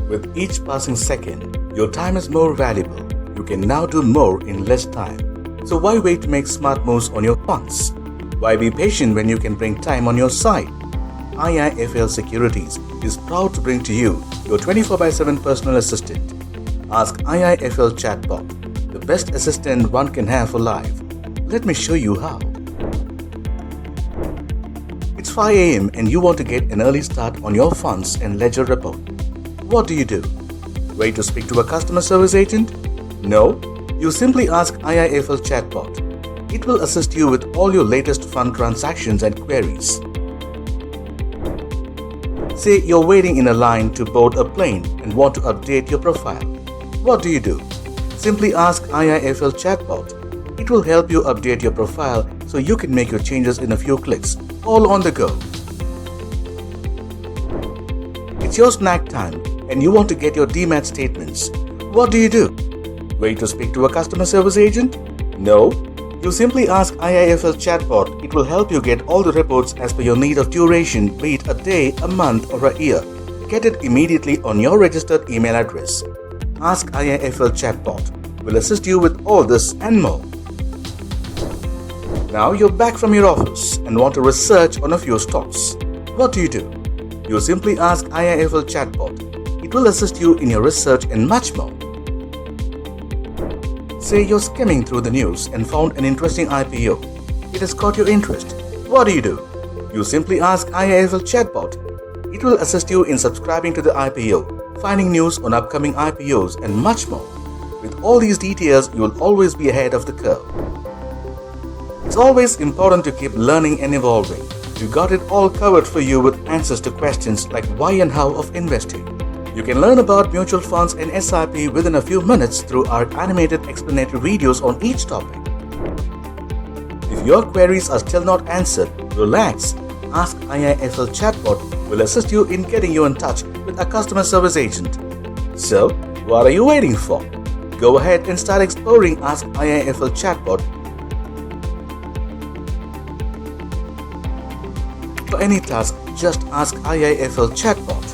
With each passing second, your time is more valuable. You can now do more in less time. So why wait to make smart moves on your funds? Why be patient when you can bring time on your side? IIFL Securities is proud to bring to you your 24/7 personal assistant. Ask IIFL Chatbot, the best assistant one can have for life. Let me show you how. It's 5 a.m. and you want to get an early start on your funds and ledger report. What do? Wait to speak to a customer service agent? No, you simply ask IIFL Chatbot. It will assist you with all your latest fund transactions and queries. Say you're waiting in a line to board a plane and want to update your profile. What do? Simply ask IIFL Chatbot. It will help you update your profile so you can make your changes in a few clicks, all on the go. It's your snack time and you want to get your Demat statements. What do? Wait to speak to a customer service agent? No, you simply ask IIFL Chatbot. It will help you get all the reports as per your need of duration, be it a day, a month or a year. Get it immediately on your registered email address. Ask IIFL Chatbot will assist you with all this and more. Now you're back from your office and want to research on a few stocks. What do? You simply ask IIFL Chatbot. It will assist you in your research and much more. Say you're skimming through the news and found an interesting IPO. It has caught your interest. What do? You simply ask IIFL Chatbot. It will assist you in subscribing to the IPO, finding news on upcoming IPOs and much more. With all these details, you will always be ahead of the curve. It's always important to keep learning and evolving. We got it all covered for you with answers to questions like why and how of investing. You can learn about mutual funds and SIP within a few minutes through our animated explanatory videos on each topic. If your queries are still not answered, relax. Ask IIFL Chatbot will assist you in getting you in touch with a customer service agent. So, what are you waiting for? Go ahead and start exploring Ask IIFL Chatbot. For any task, just ask IIFL Chatbot.